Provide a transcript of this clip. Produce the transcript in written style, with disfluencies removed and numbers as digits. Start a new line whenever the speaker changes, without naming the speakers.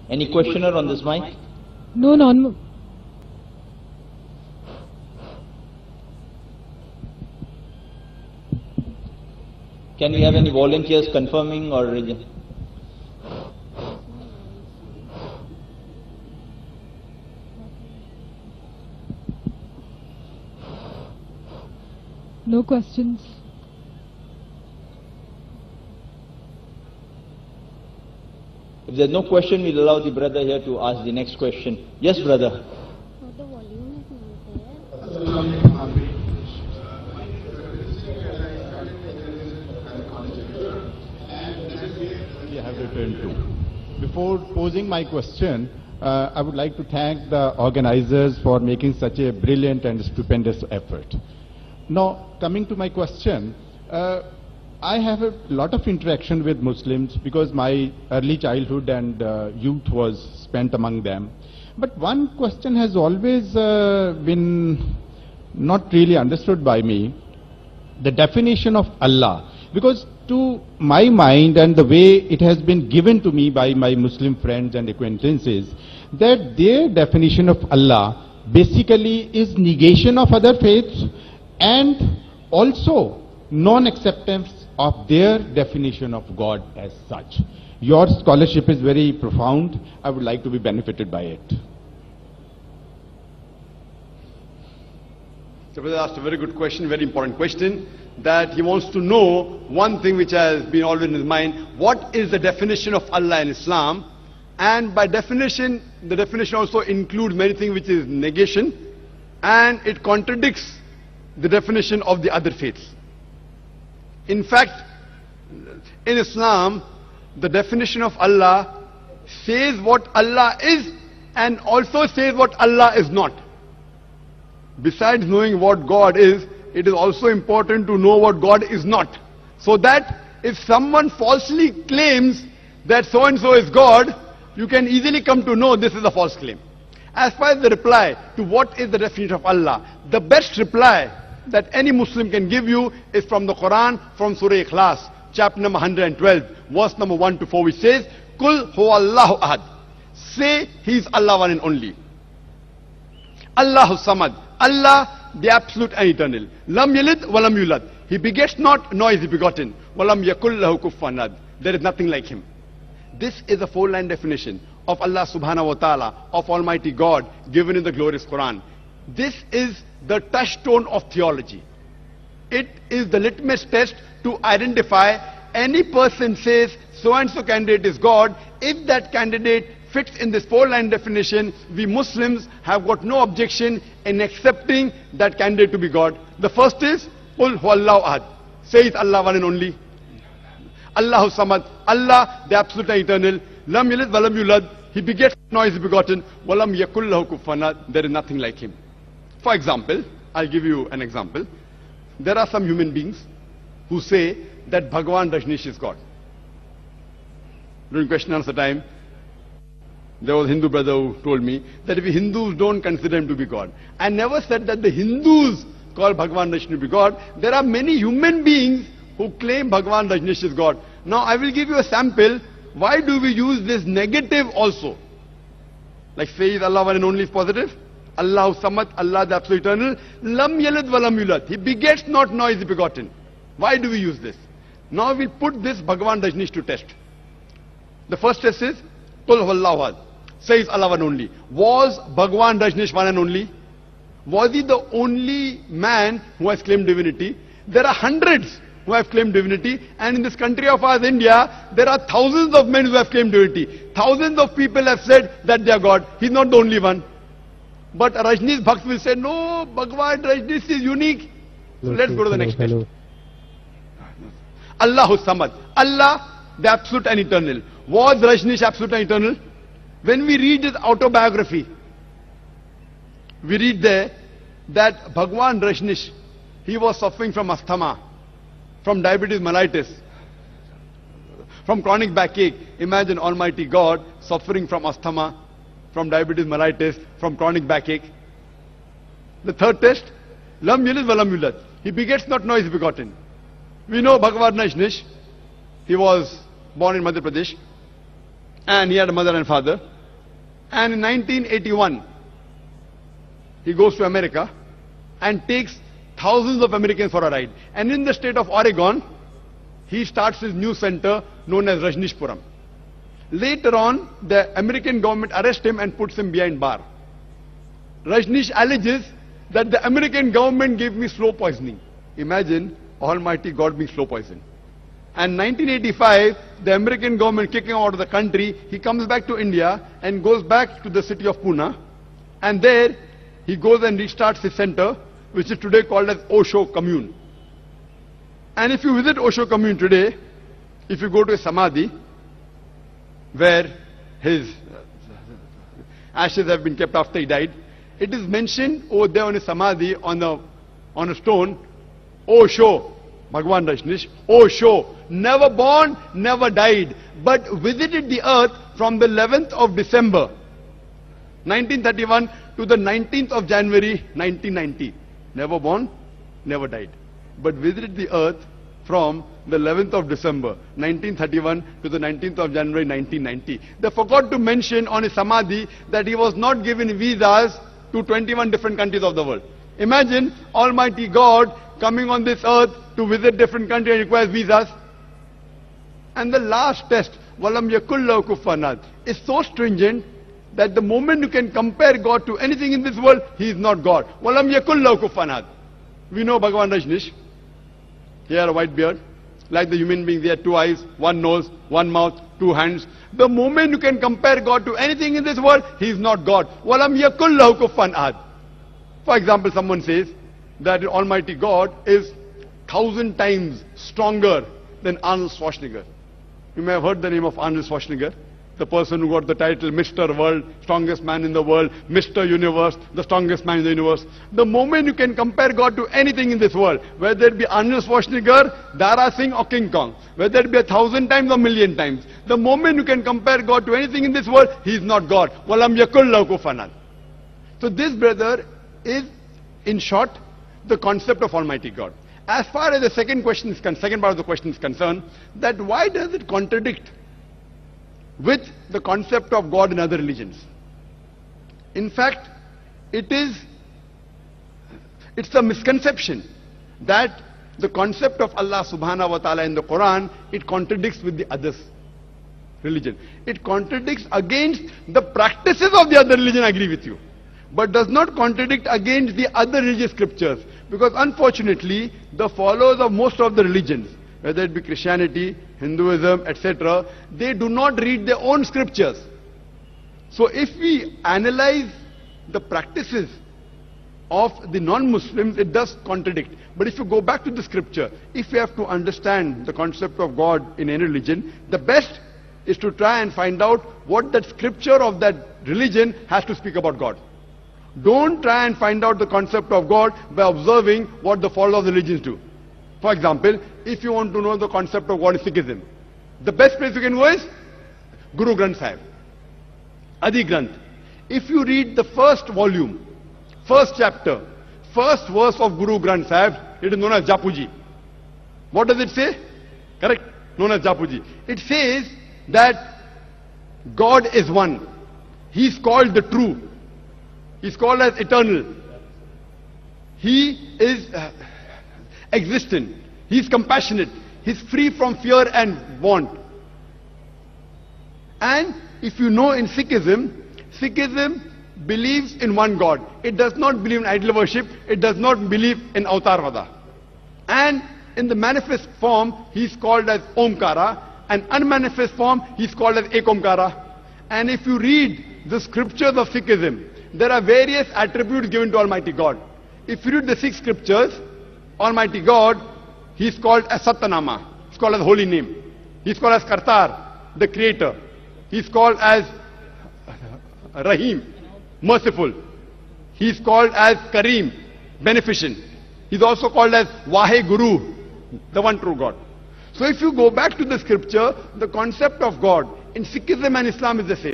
Any questioner on this mic?
No, non.
Can we have any volunteers confirming or...
No questions.
If there's no question, we'll allow the brother here to ask the next question. Yes, brother.
I have returned to. Before posing my question, I would like to thank the organizers for making such a brilliant and stupendous effort. Now, coming to my question, I have a lot of interaction with Muslims because my early childhood and youth was spent among them. But one question has always been not really understood by me, the definition of Allah. Because to my mind and the way it has been given to me by my Muslim friends and acquaintances, that their definition of Allah basically is negation of other faiths and also non-acceptance of their definition of God as such. Your scholarship is very profound. I would like to be benefited by it.
The brother asked a very good question, very important question, that he wants to know one thing which has been always in his mind: what is the definition of Allah in Islam? And by definition, the definition also includes many things which is negation, and it contradicts the definition of the other faiths. In fact, in Islam, the definition of Allah says what Allah is and also says what Allah is not. Besides knowing what God is, it is also important to know what God is not. So that if someone falsely claims that so-and-so is God, you can easily come to know this is a false claim. As far as the reply to what is the definition of Allah, the best reply that any Muslim can give you is from the Quran, from Surah Ikhlas, chapter number 112, verse number 1 to 4, which says, Kul huwallahu ahad. Say, He is Allah one and only. Allahu samad. Allah, the absolute and eternal. Lam yalid walam yulad. He begets not, nor is he begotten. Walam yakul lahu kufuwan ahad. There is nothing like him. This is a four-line definition of Allah subhanahu wa ta'ala, of Almighty God, given in the glorious Quran. This is the touchstone of theology. It is the litmus test to identify any person says so-and-so candidate is God. If that candidate fits in this four-line definition, we Muslims have got no objection in accepting that candidate to be God. The first is, Qul huwallahu ahad. Say it's Allah one and only. Allahu samad. Allah, the absolute and eternal. Lam yalid walam yulad. He begets, nor is he begotten. Walam yakul lahu kufuwan ahad. There is nothing like him. For example, I'll give you an example. There are some human beings who say that Bhagwan Rajneesh is God. During question and answer time, there was a Hindu brother who told me that if Hindus don't consider him to be God. I never said that the Hindus call Bhagwan Rajneesh to be God. There are many human beings who claim Bhagwan Rajneesh is God. Now I will give you a sample. Why do we use this negative also? Like say is Allah one and only is positive. Allahu samad, Allah the absolute eternal. Lam yalid walam yulad. He begets not, nor is he begotten. Why do we use this? Now we put this Bhagwan Rajneesh to test. The first test is, Qul huwallahu ahad. Says Allah one only. Was Bhagwan Rajneesh one and only? Was he the only man who has claimed divinity? There are hundreds who have claimed divinity, and in this country of ours, India, there are thousands of men who have claimed divinity. Thousands of people have said that they are God. He's not the only one. But Rajneesh Bhakt will say, no, Bhagwan Rajneesh is unique. So let's go to the next test. Allahu samad. Allah, the absolute and eternal. Was Rajneesh absolute and eternal? When we read his autobiography, we read there that Bhagwan Rajneesh, he was suffering from asthma, from diabetes mellitus, from chronic backache. Imagine Almighty God suffering from asthma, from diabetes mellitus, from chronic backache. The third test, Lam yalid walam yulad. He begets not, nor is begotten. We know Bhagwan Rajneesh, he was born in Madhya Pradesh. And he had a mother and father. And in 1981, he goes to America and takes thousands of Americans for a ride. And in the state of Oregon, he starts his new center known as Rajneeshpuram. Later on, the American government arrests him and puts him behind bar. Rajneesh alleges that the American government gave me slow poisoning. Imagine Almighty God being slow poisoned. And 1985, the American government kicking him out of the country, he comes back to India and goes back to the city of Pune. And there, he goes and restarts his center, which is today called as Osho Commune. And if you visit Osho Commune today, if you go to a Samadhi, where his ashes have been kept after he died, it is mentioned over there on his Samadhi on a stone, Osho, Bhagwan Rajneesh, Osho, never born, never died, but visited the earth from the 11th of December, 1931 to the 19th of January, 1990. Never born, never died, but visited the earth from the 11th of December, 1931 to the 19th of January, 1990. They forgot to mention on his Samadhi that he was not given visas to 21 different countries of the world. Imagine Almighty God coming on this earth to visit different countries and requires visas. And the last test, Walam Yakullahu Kufuwan Ahad, is so stringent that the moment you can compare God to anything in this world, he is not God. Walam Yakullahu Kufuwan Ahad. We know Bhagwan Rajneesh. He had a white beard. Like the human being, he had 2 eyes, 1 nose, 1 mouth, 2 hands. The moment you can compare God to anything in this world, he is not God. Walam Yakullahu Kufuwan Ahad. For example, someone says that Almighty God is 1,000 times stronger than Arnold Schwarzenegger. You may have heard the name of Arnold Schwarzenegger, the person who got the title Mr. World, strongest man in the world, Mr. Universe, the strongest man in the universe. The moment you can compare God to anything in this world, whether it be Arnold Schwarzenegger, Dara Singh or King Kong, whether it be 1,000 times or 1,000,000 times, the moment you can compare God to anything in this world, he is not God. Walam Yakullahu Kufuwan Ahad. So this, brother, is, in short, the concept of Almighty God. As far as the second part of the question is concerned, that why does it contradict with the concept of God in other religions? In fact, it's a misconception that the concept of Allah subhanahu wa ta'ala in the Quran, it contradicts with the others' religion. It contradicts against the practices of the other religion, I agree with you, but does not contradict against the other religious scriptures. Because unfortunately, the followers of most of the religions, whether it be Christianity, Hinduism, etc., they do not read their own scriptures. So if we analyze the practices of the non-Muslims, it does contradict. But if you go back to the scripture, if you have to understand the concept of God in any religion, the best is to try and find out what that scripture of that religion has to speak about God. Don't try and find out the concept of God by observing what the followers of the religions do. For example, if you want to know the concept of God in Sikhism, the best place you can go is Guru Granth Sahib, Adi Granth. If you read the first volume, first chapter, first verse of Guru Granth Sahib, it is known as Japuji. What does it say? Correct? Known as Japuji. It says that God is one. He is called the true. He is called as eternal. He is existent. He is compassionate. He is free from fear and want. And if you know, in Sikhism, Sikhism believes in one God. It does not believe in idol worship. It does not believe in Avatarvada. And in the manifest form, he is called as Omkara. And unmanifest form, he is called as Ekomkara. And if you read the scriptures of Sikhism, there are various attributes given to Almighty God. If you read the 6 scriptures, Almighty God, he is called as Satyanama. He is called as holy name. He is called as Kartar, the creator. He is called as Rahim, merciful. He is called as Kareem, beneficent. He is also called as Vahe Guru, the one true God. So if you go back to the scripture, the concept of God in Sikhism and Islam is the same.